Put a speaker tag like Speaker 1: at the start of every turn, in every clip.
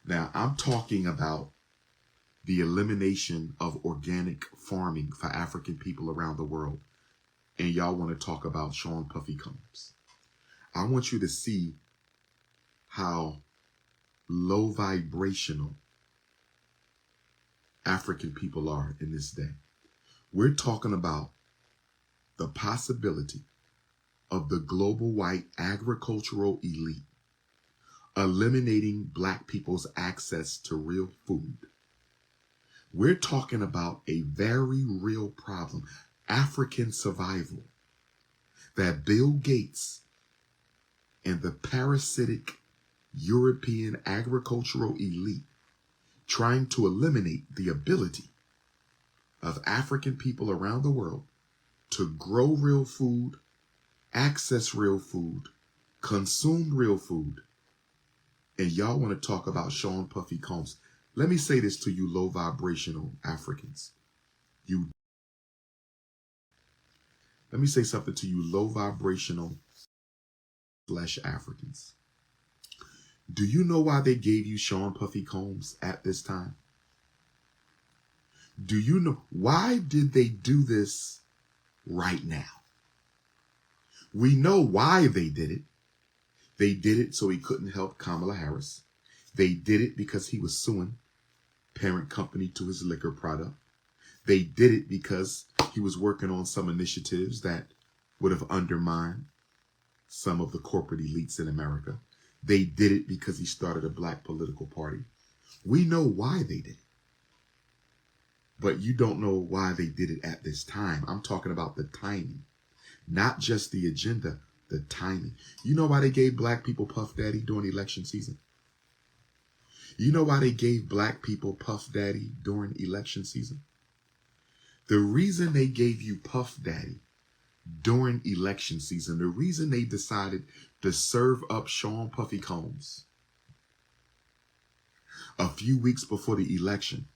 Speaker 1: Now, I'm talking about the elimination of organic farming for African people around the world. And y'all want to talk about Sean Puffy Combs. I want you to see how low vibrational African people are in this day. We're talking about the possibility of the global white agricultural elite eliminating black people's access to real food. We're talking about a very real problem, African survival, that Bill Gates and the parasitic European agricultural elite trying to eliminate the ability of African people around the world to grow real food, access real food, consume real food. And y'all want to talk about Sean Puffy Combs. Let me say this to you low vibrational Africans. Let me say something to you low vibrational Africans. Do you know why they gave you Sean Puffy Combs at this time? Do you know why did they do this right now? We know why they did it. They did it so he couldn't help Kamala Harris. They did it because he was suing parent company to his liquor product. They did it because he was working on some initiatives that would have undermined some of the corporate elites in America. They did it because he started a black political party. We know why they did it. But you don't know why they did it at this time. I'm talking about the timing, not just the agenda, the timing. You know why they gave black people Puff Daddy during election season? You know why they gave black people Puff Daddy during election season? The reason they gave you Puff Daddy during election season, the reason they decided to serve up Sean Puffy Combs a few weeks before the election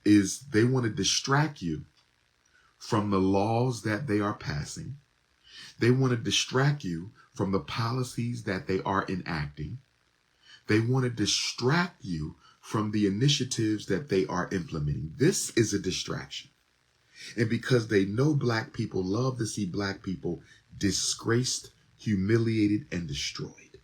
Speaker 1: is they want to distract you from the laws that they are passing. They want to distract you from the policies that they are enacting. They want to distract you from the initiatives that they are implementing. This is a distraction. And because they know black people love to see black people disgraced, humiliated, and destroyed.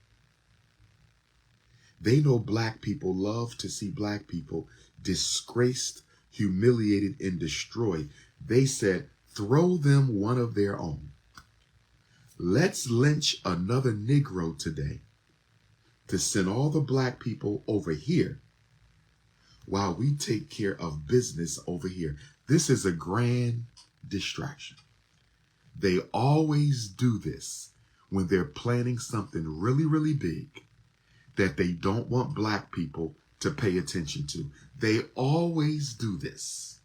Speaker 1: They know black people love to see black people disgraced, humiliated, and destroyed. They said, throw them one of their own. Let's lynch another Negro today to send all the black people over here while we take care of business over here. This is a grand distraction. They always do this when they're planning something really, really big that they don't want black people to pay attention to. They always do this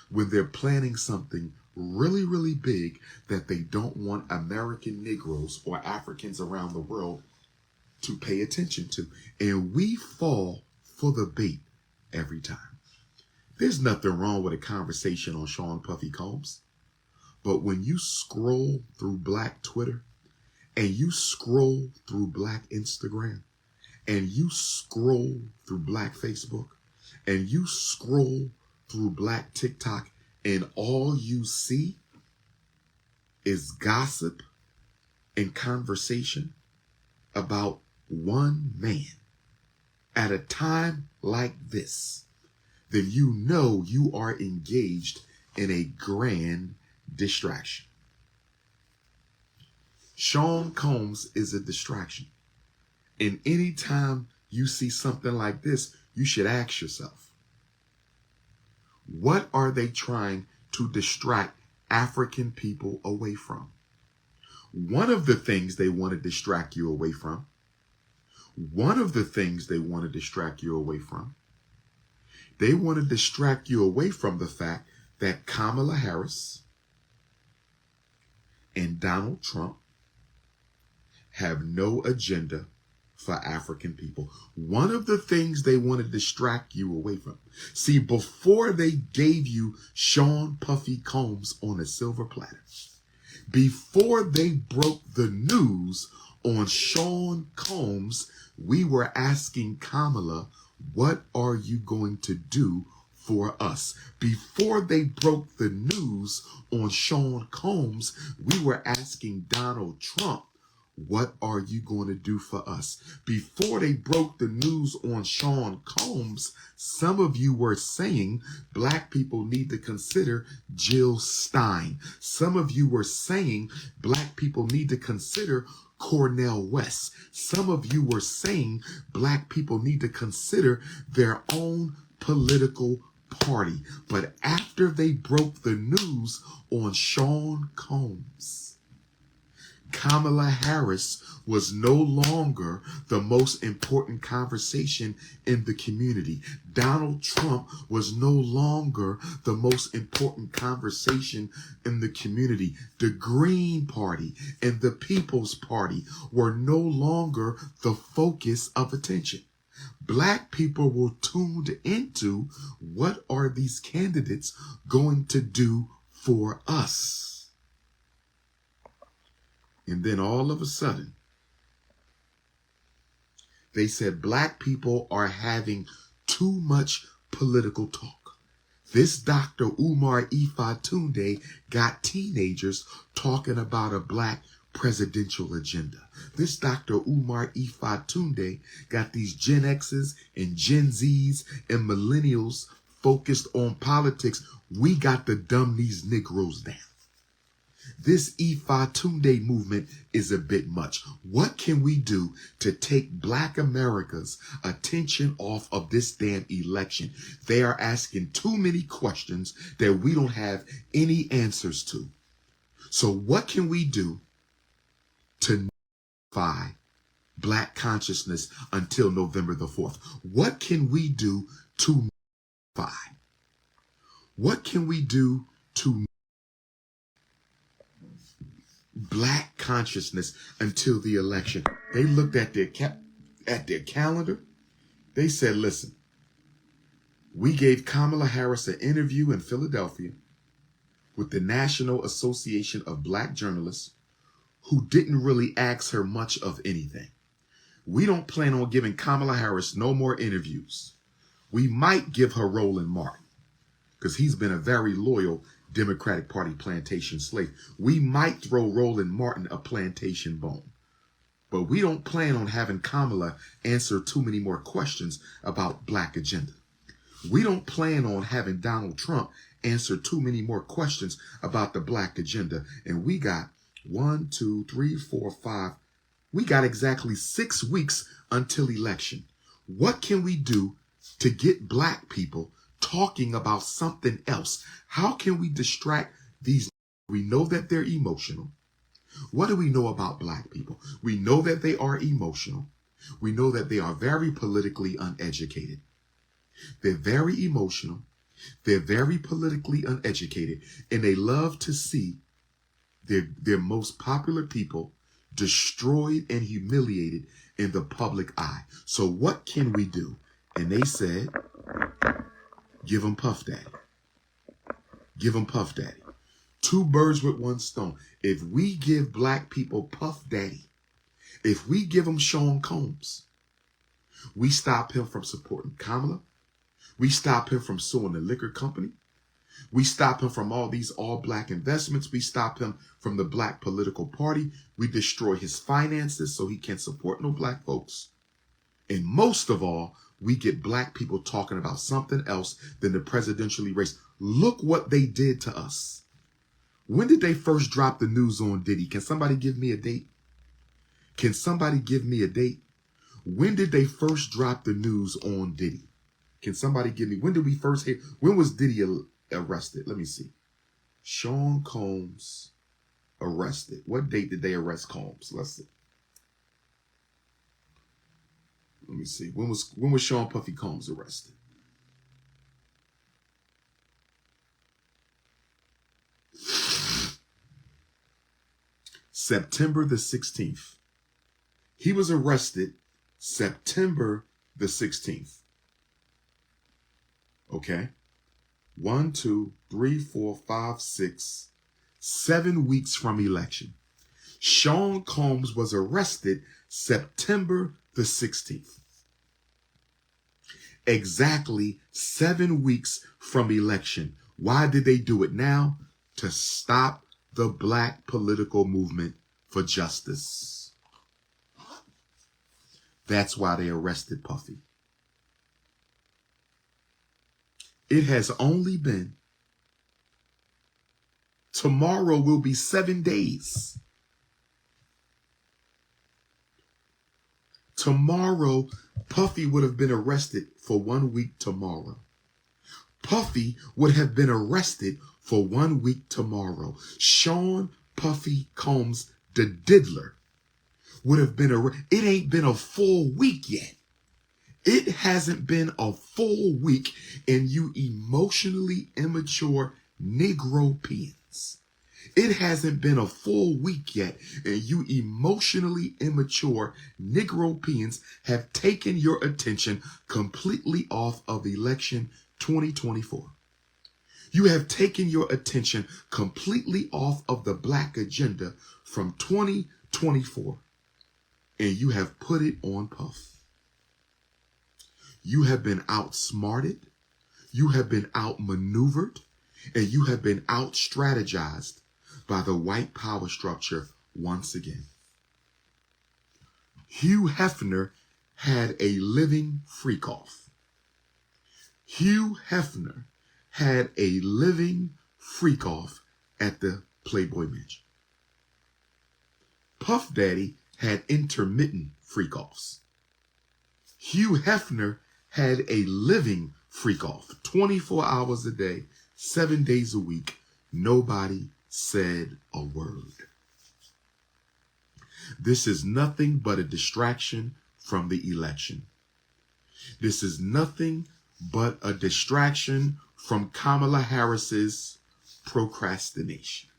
Speaker 1: when they're planning something really, really big that they don't want American Negroes or Africans around the world to pay attention to. And we fall for the bait every time. There's nothing wrong with a conversation on Sean Puffy Combs. But when you scroll through black Twitter and you scroll through black Instagram and you scroll through black Facebook and you scroll through black TikTok and all you see is gossip and conversation about one man at a time like this, then you know you are engaged in a grand distraction. Sean Combs is a distraction. And anytime you see something like this, you should ask yourself, what are they trying to distract African people away from? One of the things they want to distract you away from, they want to distract you away from the fact that Kamala Harris and Donald Trump have no agenda for African people. One of the things they want to distract you away from. See, before they gave you Sean Puffy Combs on a silver platter, before they broke the news on Sean Combs, we were asking Kamala, what are you going to do for us? Before they broke the news on Sean Combs, we were asking Donald Trump, what are you going to do for us? Before they broke the news on Sean Combs, some of you were saying black people need to consider Jill Stein. Some of you were saying black people need to consider Cornel West. Some of you were saying black people need to consider their own political party. But after they broke the news on Sean Combs, Kamala Harris was no longer the most important conversation in the community. Donald Trump was no longer the most important conversation in the community. The Green Party and the People's Party were no longer the focus of attention. Black people were tuned into, what are these candidates going to do for us? And then all of a sudden, they said black people are having too much political talk. This Dr. Umar Tunde got teenagers talking about a black presidential agenda. This Dr. Umar Tunde got these Gen X's and Gen Z's and millennials focused on politics. We got to dumb these Negroes down. This Tunde movement is a bit much. What can we do to take Black America's attention off of this damn election? They are asking too many questions that we don't have any answers to. So what can we do to unify Black consciousness until November the 4th? What can we do to unify? What can we do to Black consciousness until the election? They looked at their calendar. They said, listen, we gave Kamala Harris an interview in Philadelphia with the National Association of Black Journalists, who didn't really ask her much of anything. We don't plan on giving Kamala Harris no more interviews. We might give her Roland Martin, because he's been a very loyal Democratic Party plantation slave. We might throw Roland Martin a plantation bone. But we don't plan on having Kamala answer too many more questions about Black agenda. We don't plan on having Donald Trump answer too many more questions about the Black agenda. And we got 1, 2, 3, 4, 5. We got exactly 6 weeks until election. What can we do to get Black people talking about something else? How can we distract these? We know that they're emotional. What do we know about Black people? We know that they are emotional. We know that they are very politically uneducated. They're very emotional. They're very politically uneducated. And they love to see their most popular people destroyed and humiliated in the public eye. So what can we do? And they said, give them Puff Daddy. Give them Puff Daddy. 2 birds with 1 stone. If we give Black people Puff Daddy, if we give them Sean Combs, we stop him from supporting Kamala. We stop him from suing the liquor company. We stop him from all these all-Black investments. We stop him from the Black political party. We destroy his finances so he can't support no Black folks. And most of all, we get Black people talking about something else than the presidential race. Look what they did to us. When did they first drop the news on Diddy? Can somebody give me a date? Can somebody give me a date? When did they first drop the news on Diddy? Can somebody give me, when did we first hear, when was Diddy arrested? Let me see. Sean Combs arrested. What date did they arrest Combs? Let's see. Let me see. When was Sean Puffy Combs arrested? September the 16th. He was arrested September the 16th. Okay. 1, 2, 3, 4, 5, 6, 7 weeks from election. Sean Combs was arrested September the 16th. Exactly 7 weeks from election. Why did they do it now? To stop the black political movement for justice. That's why they arrested Puffy. It has only been, tomorrow will be 7 days. Tomorrow, Puffy would have been arrested for 1 week tomorrow. Puffy would have been arrested for 1 week tomorrow. Sean Puffy Combs, the diddler, would have been arrested. It ain't been a full week yet. It hasn't been a full week, and you emotionally immature Negropeans. It hasn't been a full week yet, and you emotionally immature Negropeans have taken your attention completely off of election 2024. You have taken your attention completely off of the black agenda from 2024, and you have put it on Puff. You have been outsmarted, you have been outmaneuvered, and you have been out-strategized by the white power structure once again. Hugh Hefner had a living freak-off. Hugh Hefner had a living freak-off at the Playboy Mansion. Puff Daddy had intermittent freak-offs. Hugh Hefner had a living freak-off, 24 hours a day, 7 days a week. Nobody said a word. This is nothing but a distraction from the election. This is nothing but a distraction from Kamala Harris's procrastination.